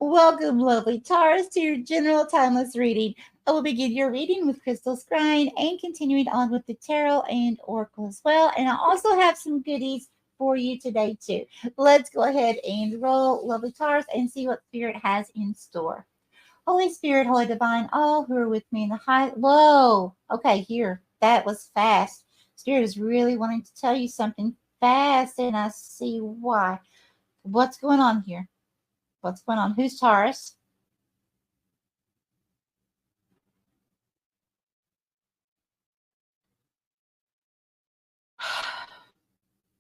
Welcome, lovely Taurus, to your general timeless reading. I will begin your reading with crystal scrying and continuing on with the tarot and oracle as well. And I also have some goodies for you today, too. Let's go ahead and roll, lovely Taurus, and see what Spirit has in store. Holy Spirit, Holy Divine, all who are with me in the high. Whoa. Okay, here. That was fast. Spirit is really wanting to tell you something fast, and I see why. What's going on here? What's going on? Who's Taurus?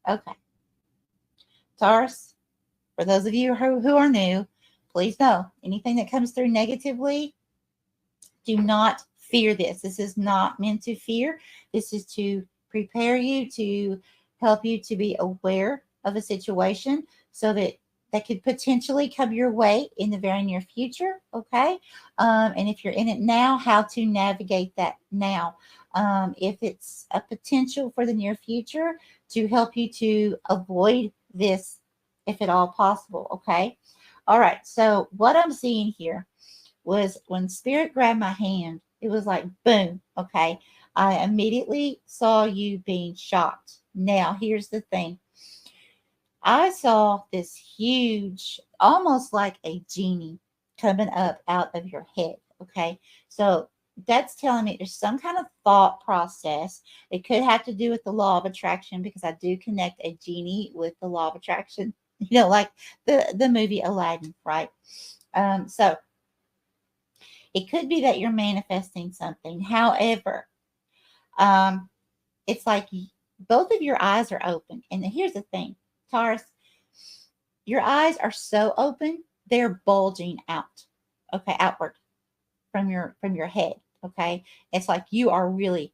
Okay. Taurus, for those of you who are new, please know anything that comes through negatively, do not fear this. This is not meant to fear. This is to prepare you, to help you to be aware of a situation so that could potentially come your way in the very near future. Okay. And if you're in it now, how to navigate that now. If it's a potential for the near future, to help you to avoid this if at all possible. Okay. All right. So what I'm seeing here was when Spirit grabbed my hand, it was like boom. Okay. I immediately saw you being shocked. Now, here's the thing. I saw this huge, almost like a genie coming up out of your head. Okay. So that's telling me there's some kind of thought process. It could have to do with the law of attraction because I do connect a genie with the law of attraction, like the movie Aladdin, right? So it could be that you're manifesting something. However, um, it's like both of your eyes are open. And here's the thing, Taurus, your eyes are so open, they're bulging out. Okay, outward from your head. Okay. It's like you are really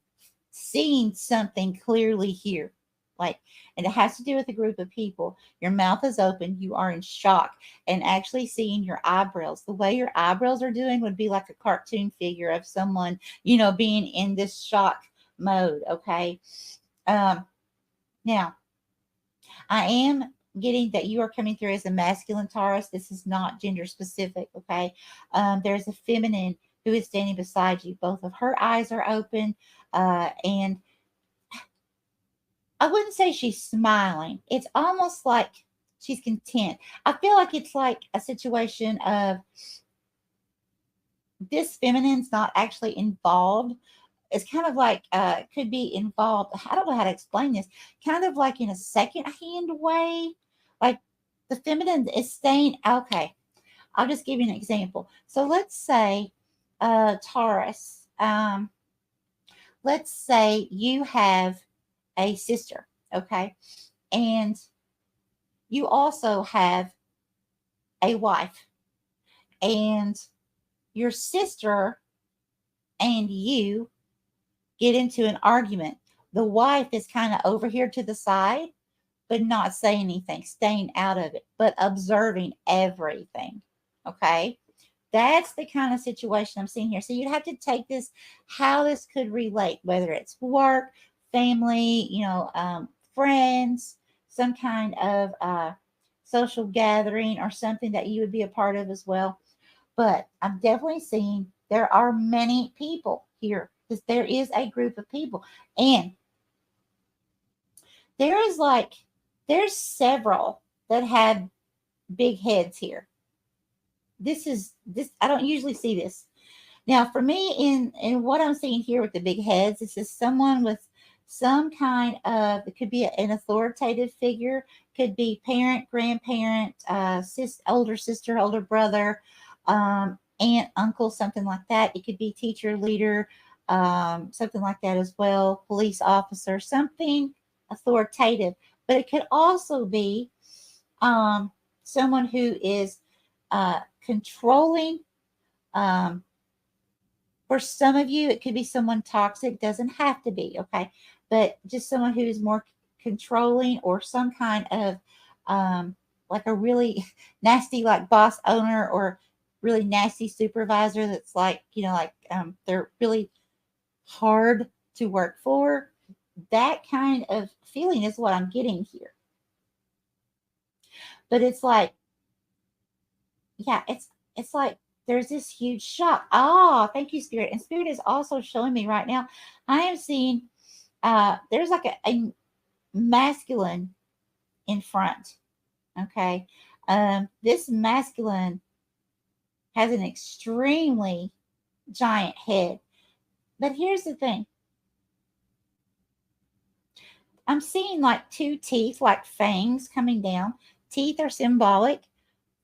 seeing something clearly here. Like, and it has to do with a group of people. Your mouth is open, you are in shock, and actually seeing your eyebrows. The way your eyebrows are doing would be like a cartoon figure of someone, being in this shock mode. Okay. Um, Now, I am getting that you are coming through as a masculine Taurus. This is not gender specific. Okay. There's a feminine who is standing beside you. Both of her eyes are open. And I wouldn't say she's smiling. It's almost like she's content. I feel like it's like a situation of this feminine's not actually involved. It's kind of like could be involved. I don't know how to explain this. Kind of like in a second hand way, like the feminine is staying. Okay, I'll just give you an example. So let's say, Taurus. Let's say you have a sister, okay, and you also have a wife, and your sister and you get into an argument. The wife is kind of over here to the side, but not saying anything, staying out of it, but observing everything. Okay. That's the kind of situation I'm seeing here. So you'd have to take this, how this could relate, whether it's work, family, friends, some kind of social gathering or something that you would be a part of as well. But I'm definitely seeing there are many people here because there is a group of people. And there is there's several that have big heads here. This I don't usually see this. Now, for me, in what I'm seeing here with the big heads, this is someone with some kind of, it could be an authoritative figure, could be parent, grandparent, older sister, older brother, aunt, uncle, something like that. It could be teacher, leader, something like that as well, police officer, something authoritative. But it could also be someone who is controlling. For some of you, it could be someone toxic, doesn't have to be, okay? But just someone who is more controlling or some kind of like a really nasty, like boss owner or really nasty supervisor that's they're really hard to work for. That kind of feeling is what I'm getting here. But it's like, yeah, it's like there's this huge shock. Ah, thank you, Spirit. And Spirit is also showing me right now. I am seeing there's like a masculine in front. Okay. This masculine has an extremely giant head. But here's the thing. I'm seeing like two teeth, like fangs coming down. Teeth are symbolic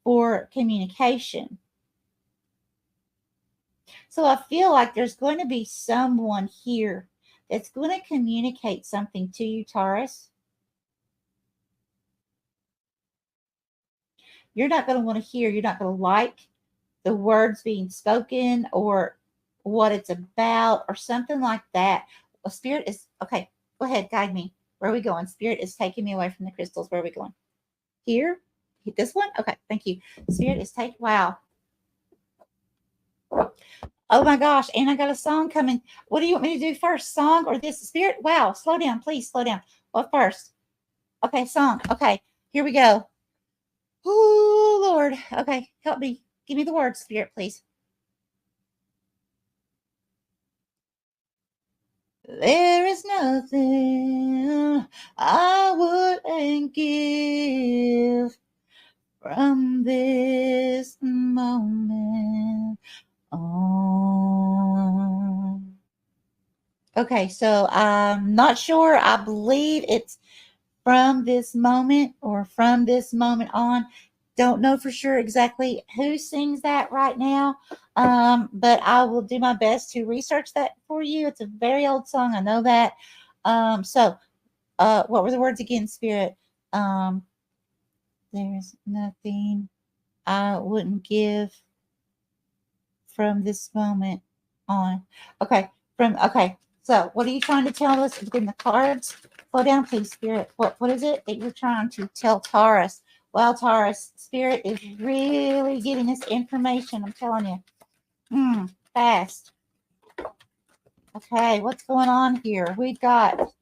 for communication. So I feel like there's going to be someone here that's going to communicate something to you, Taurus. You're not going to want to hear, you're not going to like the words being spoken or what it's about or something like that. A Spirit is, okay, go ahead, guide me. Where are we going? Spirit is taking me away from the crystals. Where are we going? Here? This one? Okay, thank you. Spirit is taking, wow. Oh my gosh, and I got a song coming. What do you want me to do first? Song or this? Spirit? Wow, slow down, please, slow down. What first? Okay, song. Okay, here we go. Oh, Lord. Okay, help me. Give me the words, Spirit, please. There is nothing I wouldn't give from this moment on. Okay, so I'm not sure. I believe it's from this moment or from this moment on. Don't know for sure exactly who sings that right now, but I will do my best to research that for you. It's a very old song. I know that. What were the words again, Spirit? There's nothing I wouldn't give from this moment on. Okay, okay. So, what are you trying to tell us in the cards? Slow down, please, Spirit. What is it that you're trying to tell Taurus? Well, Taurus, Spirit is really giving us information. I'm telling you. Fast. Okay, what's going on here? We've got,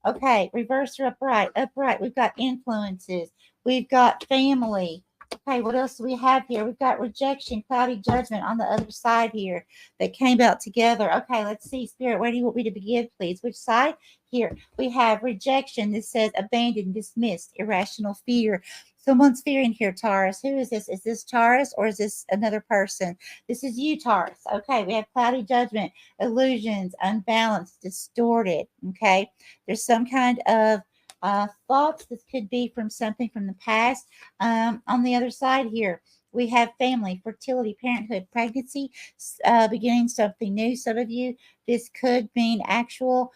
okay, reverse or upright. Upright, we've got influences. We've got family. Okay, what else do we have here? We've got rejection, cloudy judgment on the other side here that came out together. Okay, let's see, Spirit, where do you want me to begin, please? Which side? Here. We have rejection. This says abandoned, dismissed, irrational fear. Someone's fearing here, Taurus. Who is this? Is this Taurus or is this another person? This is you, Taurus. Okay, we have cloudy judgment, illusions, unbalanced, distorted. Okay, there's some kind of thoughts. This could be from something from the past. On the other side here, we have family, fertility, parenthood, pregnancy, beginning something new. Some of you, this could mean actual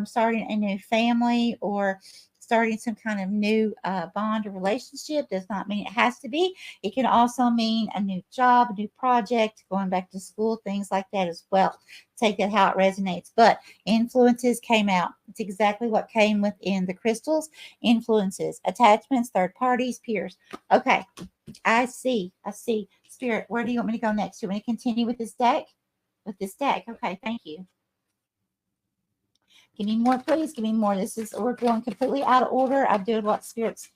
starting a new family or starting some kind of new bond or relationship. Does not mean it has to be. It can also mean a new job, a new project, going back to school, things like that as well. Take that how it resonates. But influences came out. It's exactly what came within the crystals. Influences, attachments, third parties, peers. Okay, I see. Spirit, where do you want me to go next? Do you want me to continue with this deck? With this deck. Okay, thank you. Give me more, please. Give me more. We're going completely out of order. I'm doing what Spirit's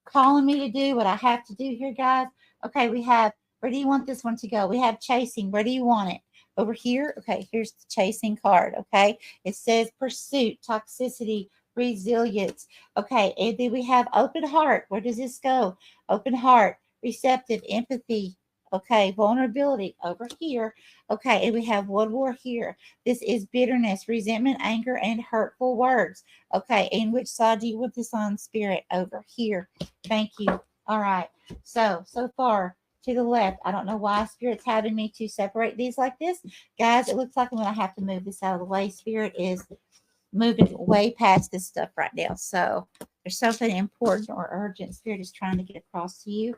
calling me to do, what I have to do here, guys. Okay, we have, where do you want this one to go? We have chasing. Where do you want it? Over here? Okay, here's the chasing card. Okay, it says pursuit, toxicity, resilience. Okay, and then we have open heart. Where does this go? Open heart, receptive, empathy. Okay, vulnerability over here. Okay, and we have one more here. This is bitterness, resentment, anger, and hurtful words. Okay, and which side do you want this on, Spirit? Over here. Thank you. All right. So far to the left. I don't know why Spirit's having me to separate these like this. Guys, it looks like I'm going to have to move this out of the way. Spirit is moving way past this stuff right now. So there's something important or urgent Spirit is trying to get across to you.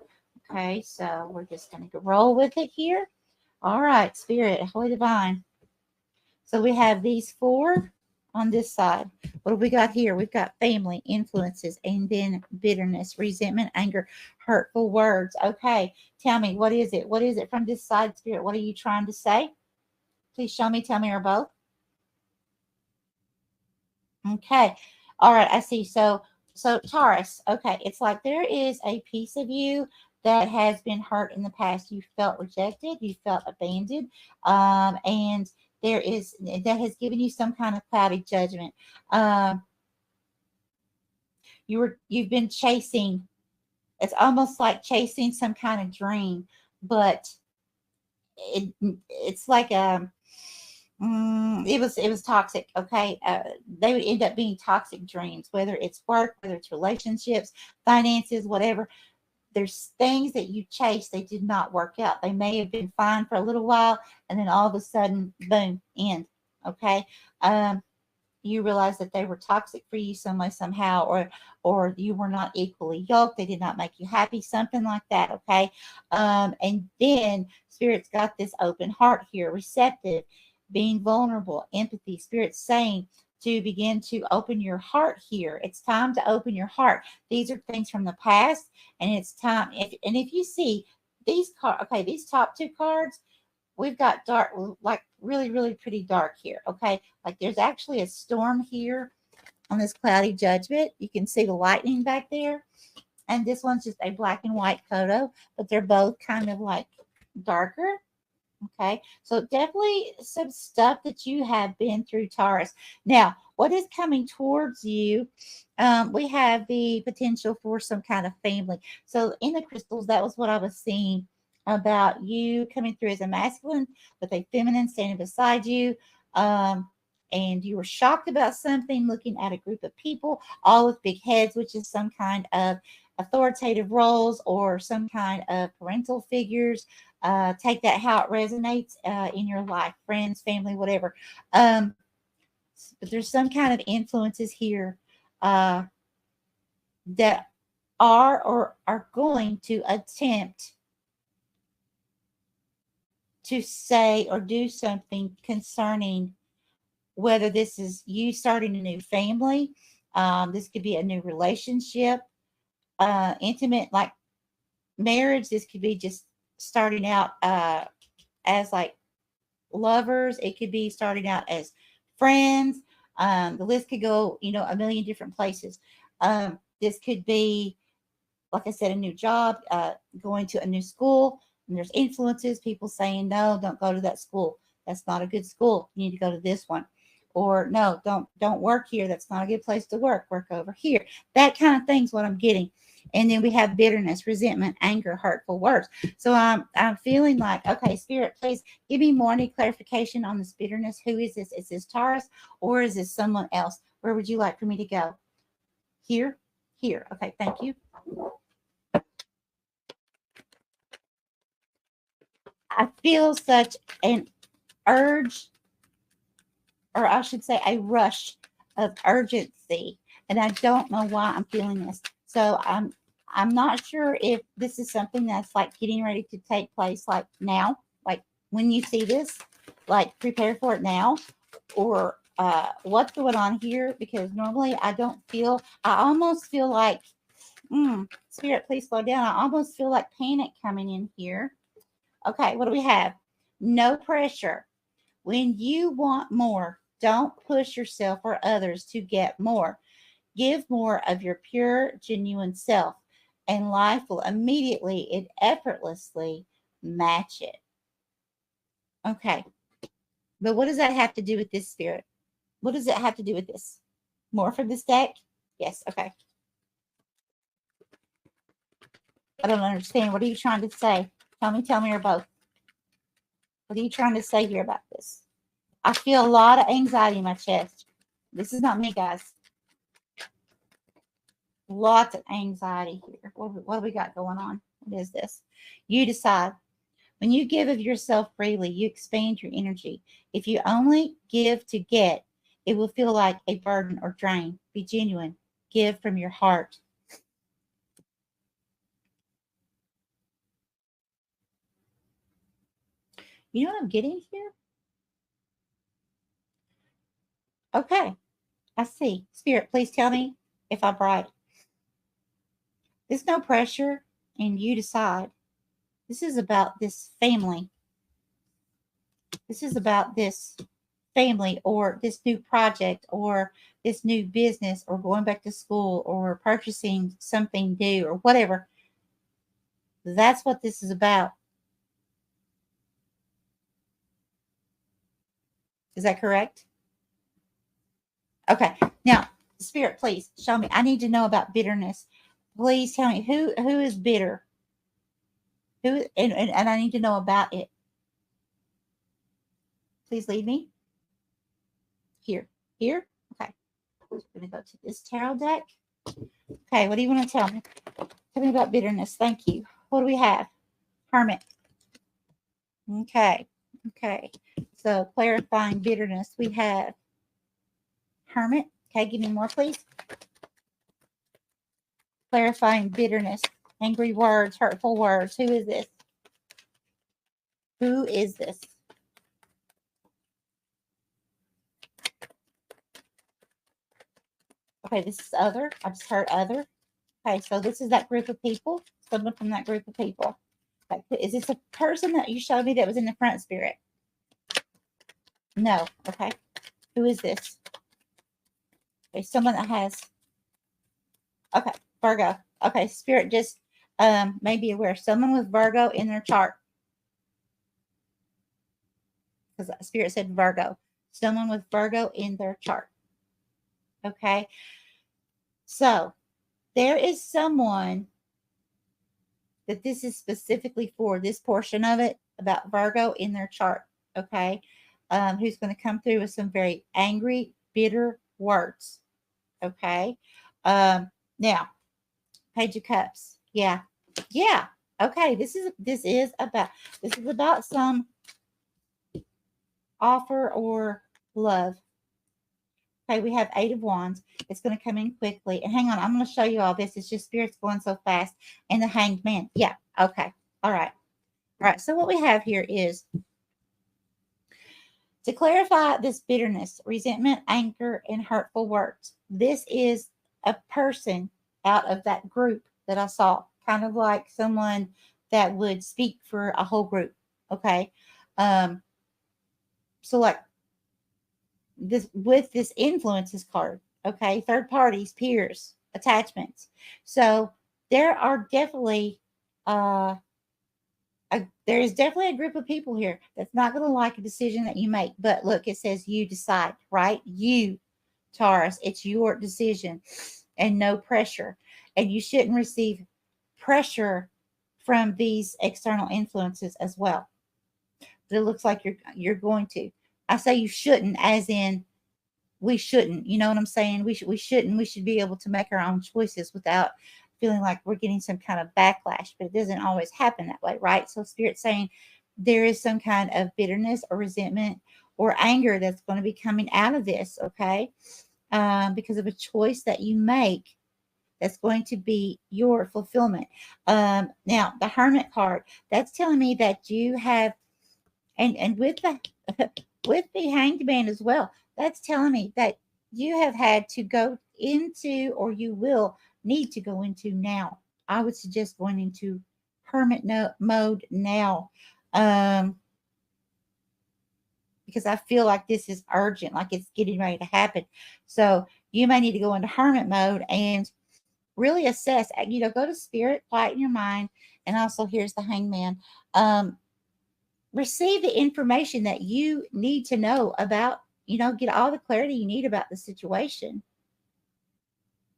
Okay, so we're just going to roll with it here. All right, Spirit, Holy Divine. So we have these four on this side. What have we got here? We've got family, influences, and then bitterness, resentment, anger, hurtful words. Okay, tell me, what is it? What is it from this side, Spirit? What are you trying to say? Please show me, tell me, or both. Okay. All right, I see. So Taurus, okay, it's like there is a piece of you that has been hurt in the past. You felt rejected, you felt abandoned, and there is that has given you some kind of cloudy judgment. You've been chasing. It's almost like chasing some kind of dream, but it's like it was toxic. Okay, they would end up being toxic dreams, whether it's work, whether it's relationships, finances, whatever. There's things that you chase, they did not work out. They may have been fine for a little while, and then all of a sudden, boom, end. Okay. You realize that they were toxic for you some way, somehow, or you were not equally yoked. They did not make you happy, something like that. Okay. And then Spirit's got this open heart here, receptive, being vulnerable, empathy. Spirit's saying to begin to open your heart here. It's time to open your heart. These are things from the past, and it's time. If you see these cards, okay, these top two cards, we've got dark, like really, really pretty dark here. Okay. Like there's actually a storm here on this cloudy judgment. You can see the lightning back there. And this one's just a black and white photo, but they're both kind of like darker. Okay. So definitely some stuff that you have been through, Taurus. Now, what is coming towards you? We have the potential for some kind of family. So in the crystals, that was what I was seeing about you coming through as a masculine with a feminine standing beside you. And you were shocked about something, looking at a group of people, all with big heads, which is some kind of authoritative roles or some kind of parental figures. Take that how it resonates in your life, friends, family, whatever. But there's some kind of influences here that are or are going to attempt to say or do something concerning whether this is you starting a new family. This could be a new relationship, intimate, like marriage. This could be just starting out as like lovers. It could be starting out as friends. The list could go, a million different places. This could be, like I said, a new job, going to a new school. And there's influences, people saying, no, don't go to that school. That's not a good school. You need to go to this one. Or no, don't work here. That's not a good place to work. Work over here. That kind of thing's what I'm getting. And then we have bitterness, resentment, anger, hurtful words. So I'm feeling like, okay, Spirit, please give me more any clarification on this bitterness. Who is this? Is this Taurus or is this someone else? Where would you like for me to go? Here? Here. Okay, thank you. I feel such an urge, or I should say a rush of urgency. And I don't know why I'm feeling this. So I'm not sure if this is something that's like getting ready to take place like now, like when you see this, like prepare for it now, or what's going on here, because normally I almost feel like, Spirit, please slow down. I almost feel like panic coming in here. Okay, what do we have? No pressure. When you want more, don't push yourself or others to get more. Give more of your pure, genuine self, and life will immediately and effortlessly match it. Okay, but what does that have to do with this, Spirit? What does it have to do with this? More from this deck? Yes, okay. I don't understand. What are you trying to say? Tell me, or both. What are you trying to say here about this? I feel a lot of anxiety in my chest. This is not me, guys. Lots of anxiety here. What do we got going on? What is this? You decide. When you give of yourself freely, you expand your energy. If you only give to get, it will feel like a burden or drain. Be genuine. Give from your heart. You know what I'm getting here? Okay. I see. Spirit, please tell me if I'm right. There's no pressure, and you decide. This is about this family. This is about this family or this new project or this new business or going back to school or purchasing something new or whatever. That's what this is about. Is that correct? Okay. Now, Spirit, please show me. I need to know about bitterness. Please tell me who is bitter. Who and I need to know about it. Please lead me. Here. Here? Okay. I'm going to go to this tarot deck. Okay, what do you want to tell me? Tell me about bitterness. Thank you. What do we have? Hermit. Okay. Okay. So clarifying bitterness. We have Hermit. Okay, give me more, please. Clarifying bitterness. Angry words, hurtful words. Who is this? Who is this? Okay, this is other. I just heard other. Okay, so this is that group of people. Someone from that group of people. Like, is this a person that you showed me that was in the front, Spirit? No. Okay. Who is this? Okay, someone that has. Okay, Virgo. Okay, Spirit just may be aware. Someone with Virgo in their chart. Because Spirit said Virgo. Someone with Virgo in their chart. Okay. So there is someone that this is specifically for, this portion of it about Virgo in their chart. Okay. Who's going to come through with some very angry, bitter words. Okay. Now, Page of Cups. Yeah. Yeah. Okay. This is about some offer or love. Okay, we have Eight of Wands. It's going to come in quickly. And hang on, I'm going to show you all this. It's just Spirit's going so fast. And the Hanged Man. Yeah. Okay. All right. All right. So what we have here is to clarify this bitterness, resentment, anger, and hurtful words. This is a person out of that group that I saw, kind of like someone that would speak for a whole group. Okay. So like this with this influences card. Okay. Third parties, peers, attachments. So there are definitely there is definitely a group of people here that's not going to like a decision that you make. But look, it says you decide, right? You, Taurus, it's your decision and no pressure. And you shouldn't receive pressure from these external influences as well. But it looks like you're going to. I say you shouldn't, as in we shouldn't. You know what I'm saying? We shouldn't. We should be able to make our own choices without feeling like we're getting some kind of backlash, but it doesn't always happen that way, right? So Spirit's saying there is some kind of bitterness or resentment or anger that's going to be coming out of this, okay? Because of a choice that you make that's going to be your fulfillment. Now, the Hermit card, that's telling me that you have, and with the with the Hanged Man as well, that's telling me that you have had to go into, or you will need to go into now. I would suggest going into hermit mode now, because I feel like this is urgent, like it's getting ready to happen. So you may need to go into hermit mode and really assess. Go to Spirit, quieten your mind, and also here's the Hangman. Receive the information that you need to know about. Get all the clarity you need about the situation.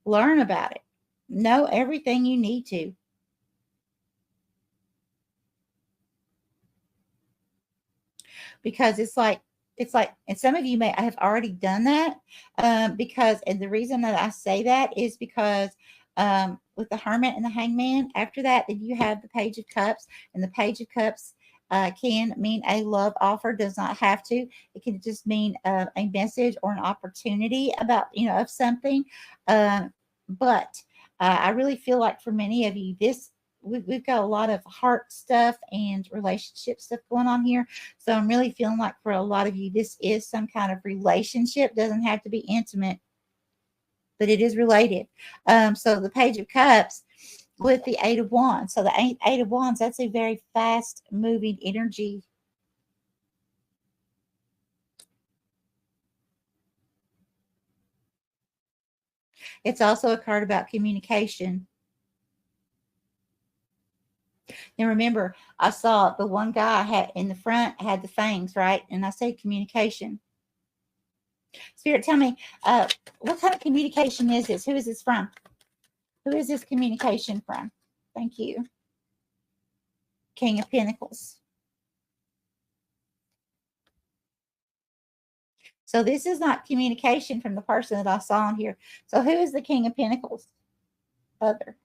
Learn about it. Know everything you need to. Because it's like, and some of you may have already done that, and the reason that I say that is because with the Hermit and the Hangman, after that, then you have the Page of Cups, and the Page of Cups can mean a love offer, does not have to. It can just mean a message or an opportunity about, of something. But I really feel like for many of you, we've got a lot of heart stuff and relationship stuff going on here. So I'm really feeling like for a lot of you, this is some kind of relationship. Doesn't have to be intimate, but it is related. So the Page of Cups with the Eight of Wands. So the Eight of Wands, that's a very fast moving energy. It's also a card about communication. Now remember, I saw the one guy had in the front had the fangs, right? And I said communication. Spirit, tell me, what kind of communication is this? Who is this from? Who is this communication from? Thank you. King of Pentacles. So this is not communication from the person that I saw on here. So who is the King of Pentacles? Other.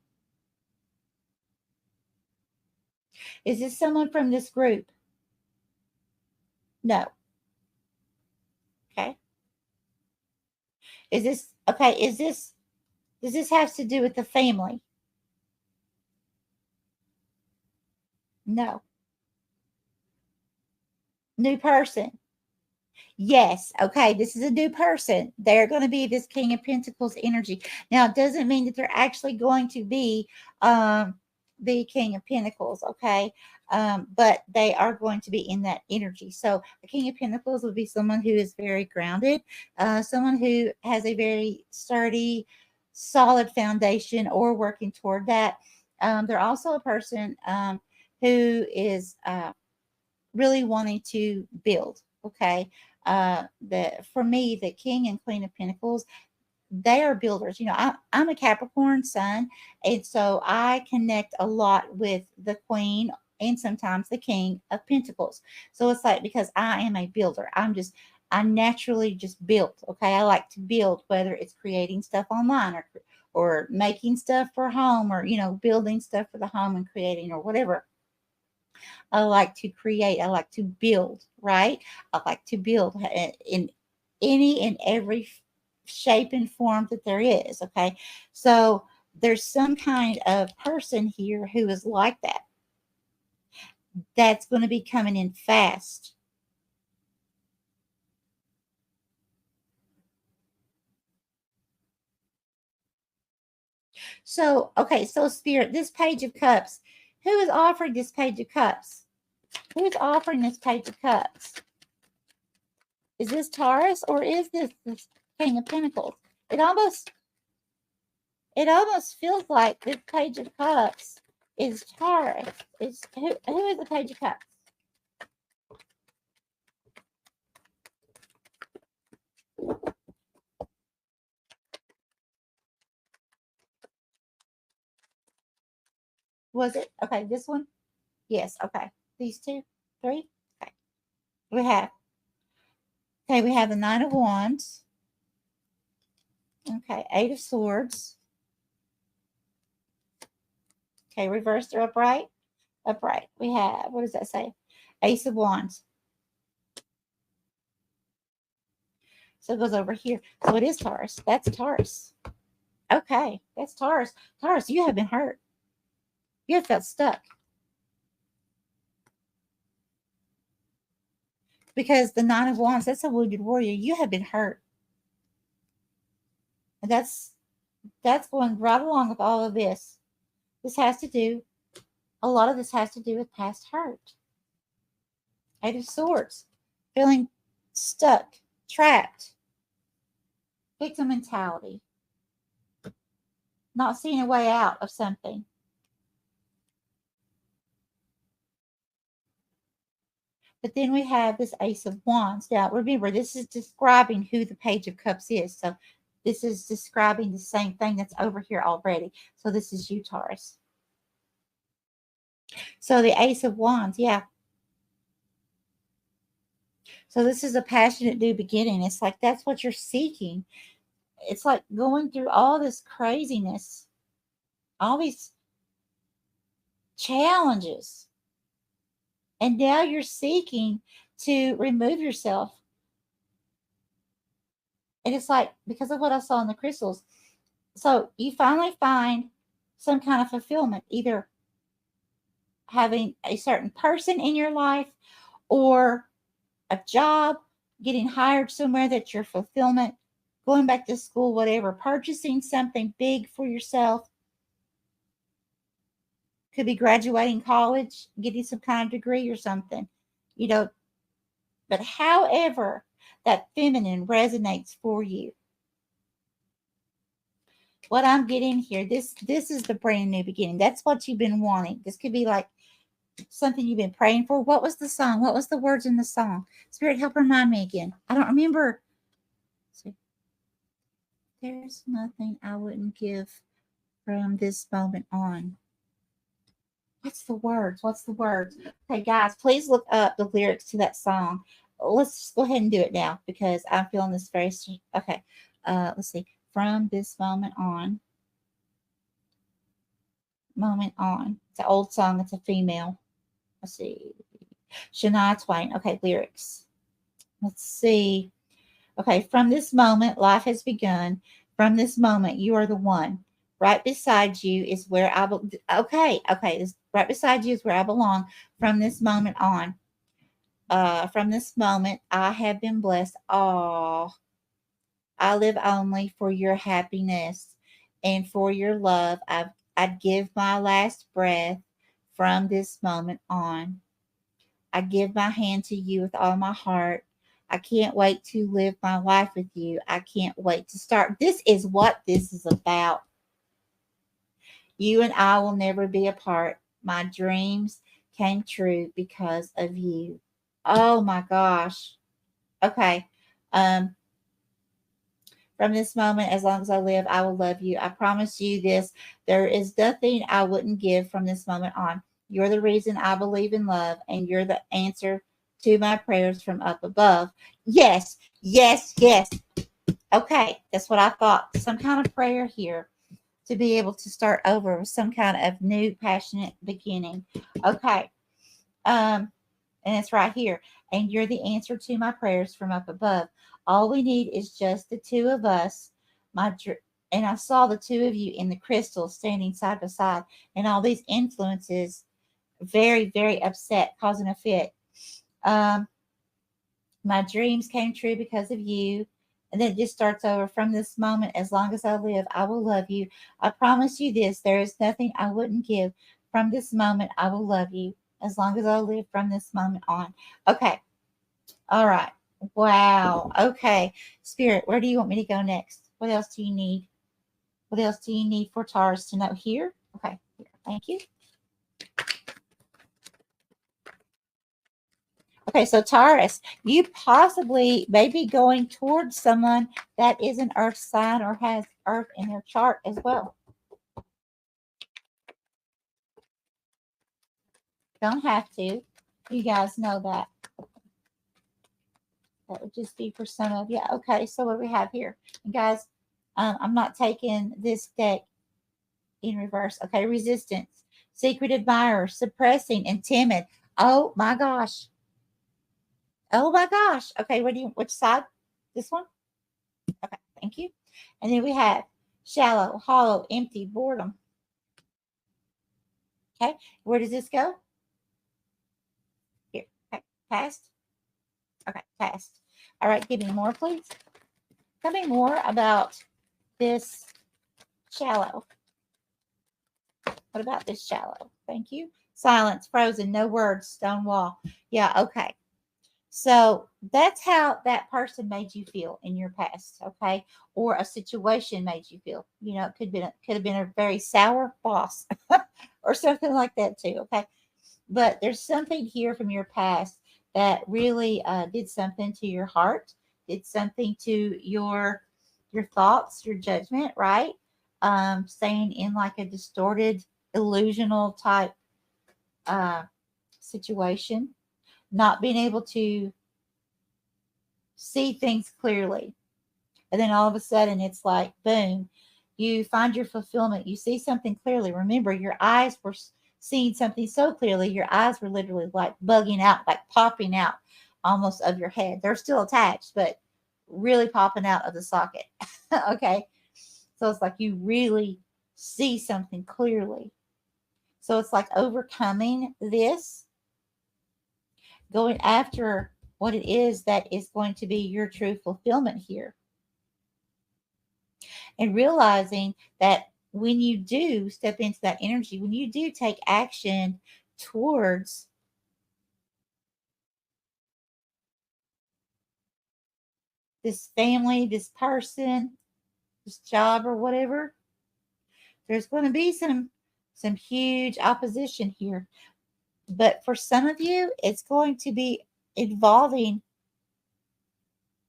Is this someone from this group? No. Okay. Is this, okay, is this, does this have to do with the family? No. New person. Yes. Okay. This is a new person. They're going to be this King of Pentacles energy. Now, it doesn't mean that they're actually going to be the King of Pentacles. Okay. But they are going to be in that energy. So the King of Pentacles will be someone who is very grounded, someone who has a very sturdy, solid foundation or working toward that. They're also a person who is really wanting to build. Okay. For me, the King and Queen of Pentacles, they are builders. You know, I'm a Capricorn sun, and so I connect a lot with the Queen and sometimes the King of Pentacles. So it's like, because I am a builder, I naturally just build. Okay. I like to build, whether it's creating stuff online or making stuff for home, or, you know, building stuff for the home and creating or whatever. I like to create. I like to build, right? I like to build in any and every shape and form that there is. Okay. So there's some kind of person here who is like that. That's going to be coming in fast. So, okay. So Spirit, this Page of Cups, who is offering this Page of Cups? Who is offering this Page of Cups? Is this Taurus or is this King of Pentacles? It almost feels like this Page of Cups is Taurus. Is who is the Page of Cups? Was it? Okay, this one? Yes, okay. These two? Three? Okay. We have the Nine of Wands. Okay, Eight of Swords. Okay, reversed or upright? Upright. We have, what does that say? Ace of Wands. So it goes over here. So it is Taurus. That's Taurus. Okay, that's Taurus. Taurus, you have been hurt. You have felt stuck. Because the Nine of Wands, that's a wounded warrior. You have been hurt. And that's going right along with all of this. A lot of this has to do with past hurt. Eight of Swords. Feeling stuck, trapped. Victim mentality. Not seeing a way out of something. But then we have this Ace of Wands. Now, remember, this is describing who the Page of Cups is. So this is describing the same thing that's over here already. So this is you, Taurus. So the Ace of Wands, yeah. So this is a passionate new beginning. It's like that's what you're seeking. It's like going through all this craziness, all these challenges. And now you're seeking to remove yourself. And it's like, because of what I saw in the crystals. So you finally find some kind of fulfillment, either having a certain person in your life or a job, getting hired somewhere that's your fulfillment, going back to school, whatever, purchasing something big for yourself. Could be graduating college, getting some kind of degree or something, you know. But however that feminine resonates for you, what I'm getting here, this is the brand new beginning. That's what you've been wanting. This could be like something you've been praying for. What was the song? What was the words in the song? Spirit, help remind me again. I don't remember. See, there's nothing I wouldn't give from this moment on. What's the words? What's the words? Okay, guys, please look up the lyrics to that song. Let's just go ahead and do it now because I'm feeling this very. Okay, let's see. From this moment on. It's an old song. It's a female. Let's see. Shania Twain. Okay, lyrics. Let's see. Okay, from this moment, life has begun. From this moment, you are the one. Right beside you is where I okay. Right beside you is where I belong. From this moment on. From this moment, I have been blessed. Oh, I live only for your happiness and for your love. I'd give my last breath from this moment on. I give my hand to you with all my heart. I can't wait to live my life with you. I can't wait to start. This is what this is about. You and I will never be apart. My dreams came true because of you. Oh my gosh. Okay. From this moment, as long as I live, I will love you. I promise you this. There is nothing I wouldn't give from this moment on. You're the reason I believe in love, and you're the answer to my prayers from up above. Yes, yes, yes. Okay, that's what I thought. Some kind of prayer here to be able to start over with some kind of new, passionate beginning. Okay. And it's right here. And you're the answer to my prayers from up above. All we need is just the two of us. And I saw the two of you in the crystal standing side by side, and all these influences, very, very upset, causing a fit. Um, my dreams came true because of you. And then it just starts over. From this moment, as long as I live, I will love you. I promise you this. There is nothing I wouldn't give. From this moment, I will love you as long as I live from this moment on. Okay. All right. Wow. Okay. Spirit, where do you want me to go next? What else do you need? What else do you need for Taurus to know here? Okay. Here. Thank you. Okay, so Taurus, you possibly may be going towards someone that is an earth sign or has earth in their chart as well. Don't have to. You guys know that. That would just be for some of you. Okay, so what do we have here? And guys, I'm not taking this deck in reverse. Okay, resistance, secret admirer, suppressing, and timid. Oh my gosh. Oh my gosh. Okay, which side? This one? Okay, thank you. And then we have shallow, hollow, empty, boredom. Okay, where does this go? Here. Okay, past. Okay, past. All right, give me more, please. Tell me more about this shallow. What about this shallow? Thank you. Silence, frozen, no words, stone wall. Yeah, okay. So that's how that person made you feel in your past, okay? Or a situation made you feel. You know, it could have been a very sour boss or something like that too, okay? But there's something here from your past that really did something to your heart, did something to your thoughts, your judgment, right? Staying in like a distorted, illusional type uh, situation, not being able to see things clearly. And then all of a sudden, it's like, boom, you find your fulfillment. You see something clearly. Remember, your eyes were seeing something so clearly, your eyes were literally like bugging out, like popping out almost of your head. They're still attached, but really popping out of the socket. Okay. So it's like you really see something clearly. So it's like overcoming this, going after what it is that is going to be your true fulfillment here. And realizing that when you do step into that energy, when you do take action towards this family, this person, this job, or whatever, There's going to be some huge opposition here. But for some of you, it's going to be involving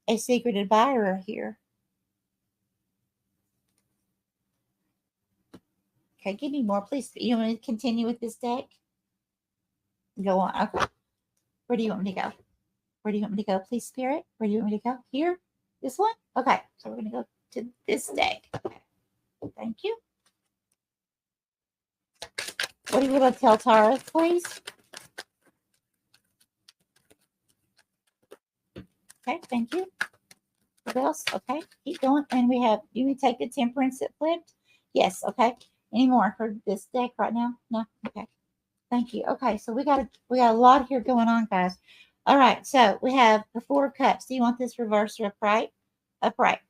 a secret admirer here. Okay, give me more, please. You want me to continue with this deck? Go on. Okay. Where do you want me to go? Where do you want me to go, please, Spirit? Where do you want me to go? Here? This one? Okay. So we're going to go to this deck. Okay. Thank you. What do you want to tell Taurus, please? Okay, thank you. What else? Okay, keep going. And we have, you would take the temperance that flipped? Yes, okay. Any more for this deck right now? No? Okay. Thank you. Okay, so we got a lot here going on, guys. All right, so we have the Four of Cups. Do you want this reverse or upright? Upright.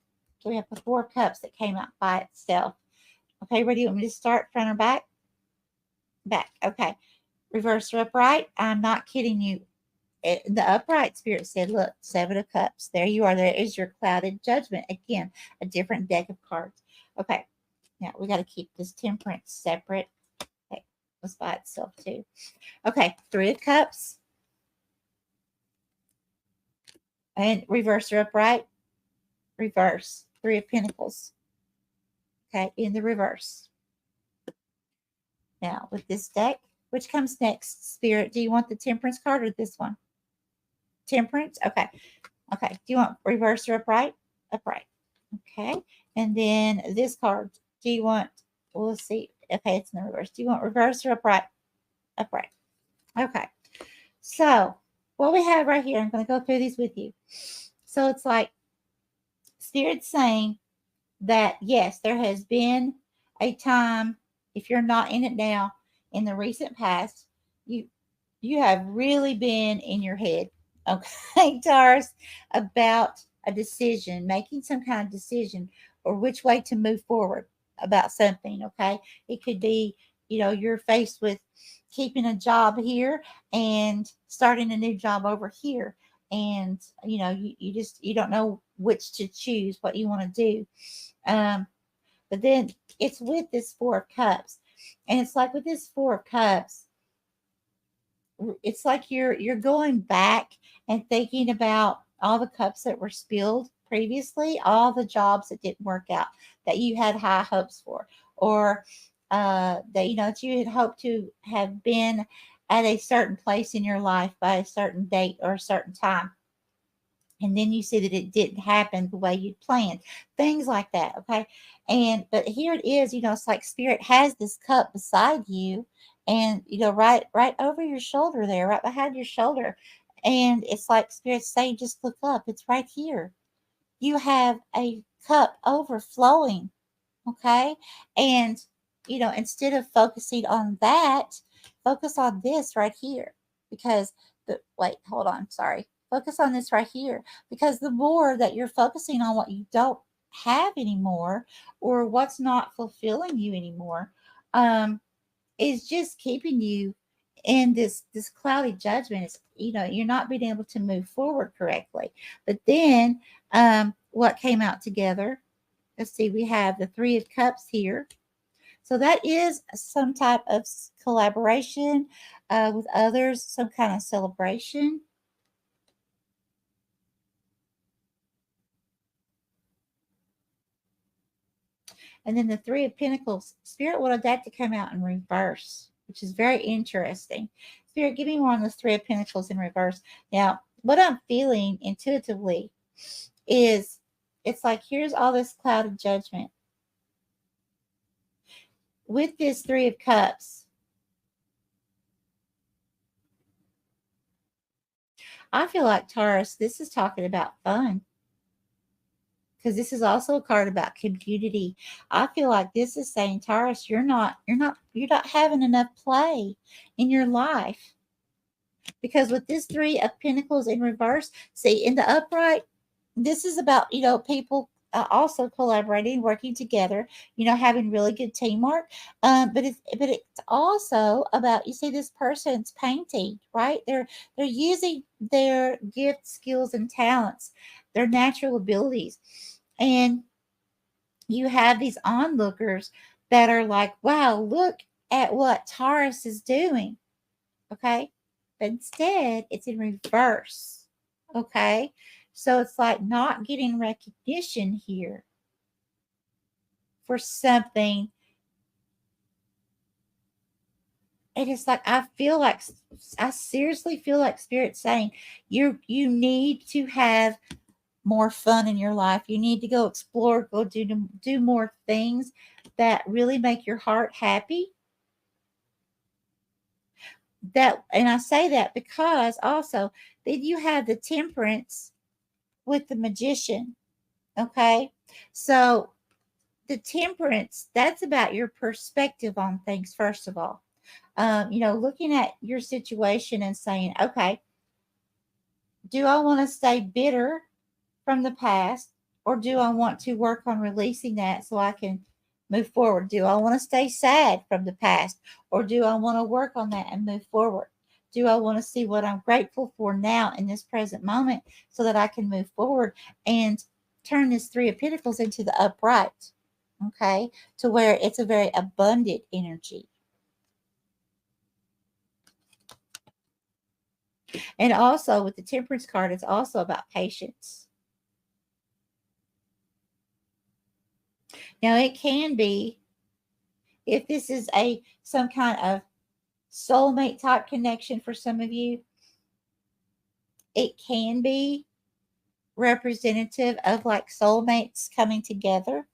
So we have the Four of Cups that came out by itself. Okay, ready? You want me to start front or back? Back. Okay. Reverse or upright? I'm not kidding you. The upright spirit said, look, Seven of Cups. There you are. There is your clouded judgment. Again, a different deck of cards. Okay. Now we got to keep this temperance separate. Okay. It's by itself too. Okay. Three of Cups. And reverse or upright? Reverse. Three of Pentacles. Okay. In the reverse. Now with this deck, which comes next, Spirit? Do you want the temperance card or this one? Temperance? Okay. Okay. Do you want reverse or upright? Upright. Okay. And then this card. Do you want, well, let's see. Okay, it's in the reverse. Do you want reverse or upright? Upright. Okay. So what we have right here, I'm going to go through these with you. So it's like Spirit's saying that, yes, there has been a time, if you're not in it now, in the recent past, you have really been in your head, okay, Taurus, about a decision, making some kind of decision or which way to move forward about something, okay? It could be, you're faced with keeping a job here and starting a new job over here. And, you don't know which to choose, what you want to do. But then it's with this Four of Cups. And it's like with this Four of Cups, it's like you're going back and thinking about all the cups that were spilled previously, all the jobs that didn't work out that you had high hopes for, or that you had hoped to have been at a certain place in your life by a certain date or a certain time. And then you see that it didn't happen the way you'd planned, things like that. Okay. But here it is, it's like Spirit has this cup beside you and, right over your shoulder there, right behind your shoulder. And it's like Spirit's saying, just look up. It's right here. You have a cup overflowing. Okay. And, instead of focusing on that, focus on this right here because hold on. Sorry. Focus on this right here because the more that you're focusing on what you don't have anymore or what's not fulfilling you anymore, is just keeping you in this cloudy judgment. It's, you're not being able to move forward correctly. But then what came out together, let's see, we have the Three of Cups here. So that is some type of collaboration with others, some kind of celebration. And then the Three of Pentacles, Spirit wanted that to come out in reverse, which is very interesting. Spirit, give me more on the Three of Pentacles in reverse. Now, what I'm feeling intuitively is it's like here's all this clouded judgment. With this Three of Cups, I feel like Taurus, this is talking about fun. Because this is also a card about community. I feel like this is saying, Taurus, you're not having enough play in your life. Because with this Three of Pentacles in reverse, see, in the upright, this is about, also collaborating, working together, having really good teamwork. But it's also about, you see, this person's painting, right? They're using their gifts, skills, and talents, their natural abilities. And you have these onlookers that are like, wow, look at what Taurus is doing. Okay. But instead, it's in reverse. Okay. So it's like not getting recognition here for something. And it's like, I seriously feel like Spirit's saying, you need to have more fun in your life. You need to go explore, go do more things that really make your heart happy. And I say that because also then you have the Temperance with the Magician. Okay. So the Temperance, that's about your perspective on things, first of all. Looking at your situation and saying, okay, do I want to stay bitter from the past, or do I want to work on releasing that so I can move forward? Do I want to stay sad from the past, or do I want to work on that and move forward? Do I want to see what I'm grateful for now in this present moment so that I can move forward and turn this Three of Pentacles into the upright? Okay, to where it's a very abundant energy. And also with the Temperance card, it's also about patience. Now it can be, if this is some kind of soulmate type connection for some of you, it can be representative of like soulmates coming together.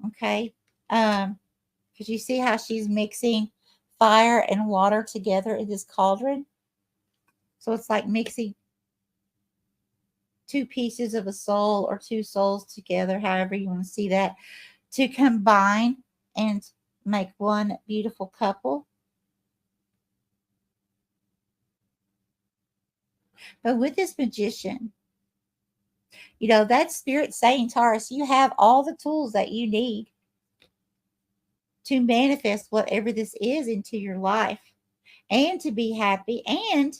Okay. Because you see how she's mixing fire and water together in this cauldron. So it's like mixing two pieces of a soul or two souls together, however you want to see that, to combine and make one beautiful couple. But with this Magician, that's Spirit saying, Taurus, you have all the tools that you need to manifest whatever this is into your life, and to be happy, and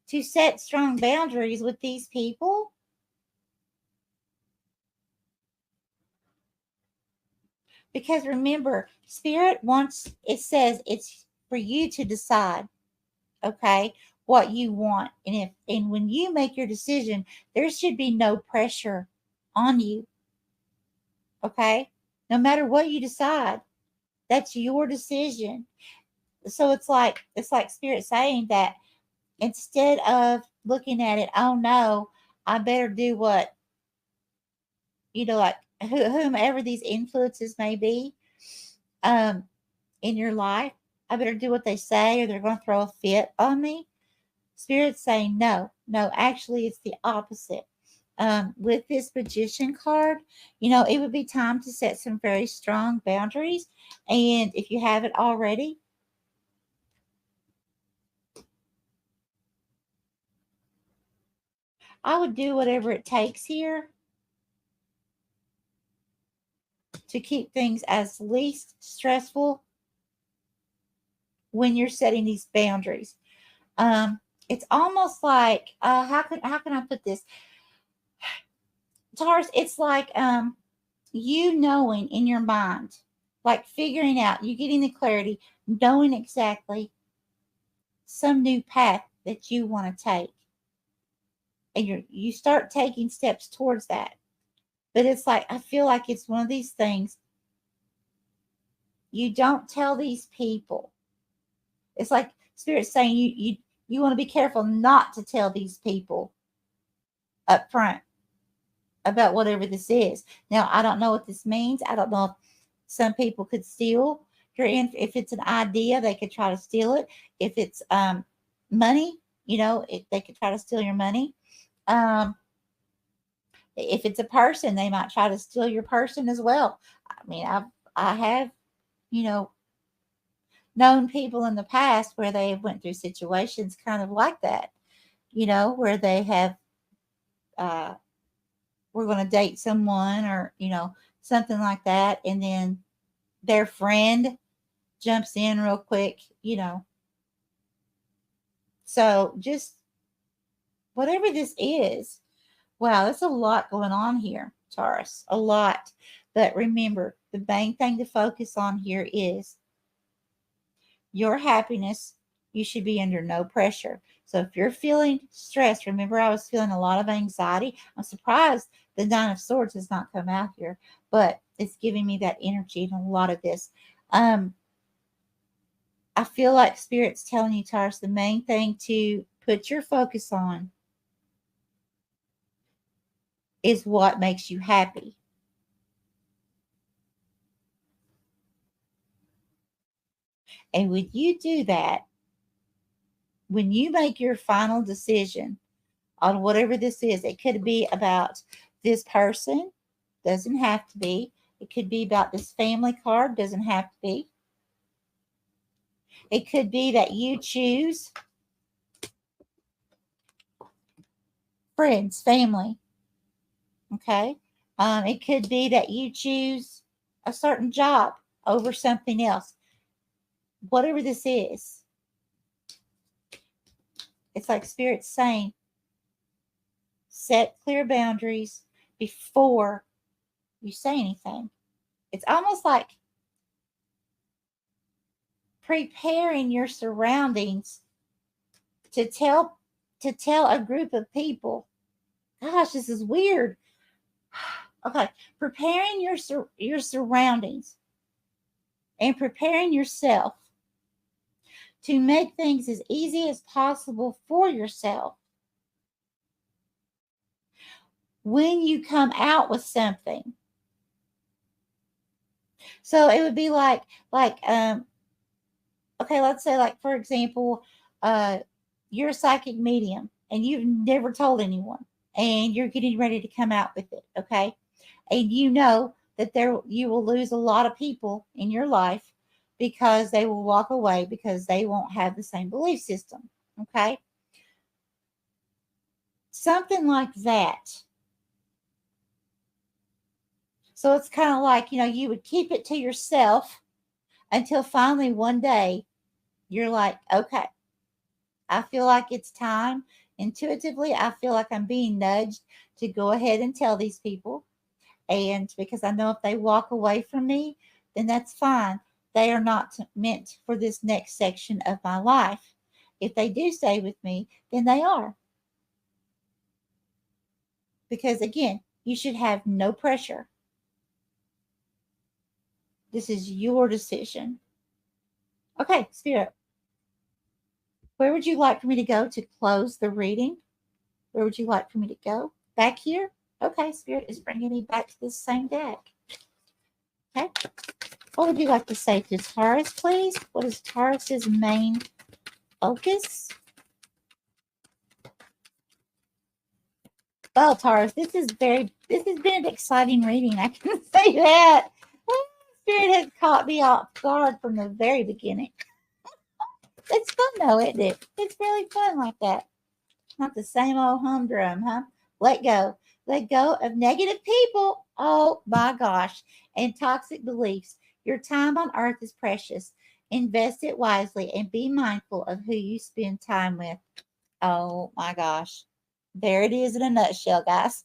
to set strong boundaries with these people. Because remember, Spirit it says it's for you to decide, okay, what you want. And when you make your decision, there should be no pressure on you. Okay? No matter what you decide, that's your decision. So it's like Spirit saying that instead of looking at it, oh no, I better do what, like whomever these influences may be in your life, I better do what they say or they're going to throw a fit on me. Spirit's saying no, actually it's the opposite. With this Magician card, it would be time to set some very strong boundaries. And if you haven't already, I would do whatever it takes here to keep things as least stressful when you're setting these boundaries. It's almost like how can I put this, Taurus? It's like you knowing in your mind, like figuring out, you getting the clarity, knowing exactly some new path that you want to take, and you start taking steps towards that. But it's like, I feel like it's one of these things you don't tell these people. It's like Spirit's saying you want to be careful not to tell these people up front about whatever this is. Now, I don't know what this means. I don't know if some people could steal if it's an idea, they could try to steal it. If it's money, they could try to steal your money. If it's a person, they might try to steal your person as well. I mean, I have, known people in the past where they went through situations kind of like that, where they have we're going to date someone, or something like that, and then their friend jumps in real quick. So just whatever this is, wow, there's a lot going on here, Taurus, a lot. But remember, the main thing to focus on here is your happiness. You should be under no pressure. So if you're feeling stressed, remember I was feeling a lot of anxiety. I'm surprised the Nine of Swords has not come out here, but it's giving me that energy in a lot of this. I feel like Spirit's telling you, Taurus, the main thing to put your focus on is what makes you happy. And when you do that, when you make your final decision on whatever this is, it could be about this person, doesn't have to be. It could be about this family card, doesn't have to be. It could be that you choose friends, family. Okay. It could be that you choose a certain job over something else. Whatever this is, it's like Spirit's saying, set clear boundaries before you say anything. It's almost like preparing your surroundings to tell a group of people. Gosh, this is weird. Okay, preparing your surroundings and preparing yourself to make things as easy as possible for yourself when you come out with something. So it would be like okay, let's say, like, for example, you're a psychic medium and you've never told anyone and you're getting ready to come out with it, okay? And you know that you will lose a lot of people in your life because they will walk away because they won't have the same belief system, okay? Something like that. So it's kind of like, you would keep it to yourself until finally one day you're like, okay, I feel like it's time. Intuitively, I feel like I'm being nudged to go ahead and tell these people. And because I know if they walk away from me, then that's fine. They are not meant for this next section of my life. If they do stay with me, then they are. Because again, you should have no pressure. This is your decision. Okay, Spirit, where would you like for me to go to close the reading? Where would you like for me to go? Back here? Okay, Spirit is bringing me back to this same deck. Okay. What would you like to say to Taurus, please? What is Taurus's main focus? Well, Taurus, this has been an exciting reading. I can say that. Spirit has caught me off guard from the very beginning. It's fun though, isn't it? It's really fun like that. Not the same old humdrum, huh? Let go. Let go of negative people. Oh my gosh. And toxic beliefs. Your time on earth is precious. Invest it wisely and be mindful of who you spend time with. Oh my gosh. There it is in a nutshell, guys.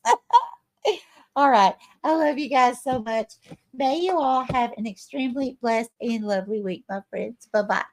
All right. I love you guys so much. May you all have an extremely blessed and lovely week, my friends. Bye-bye.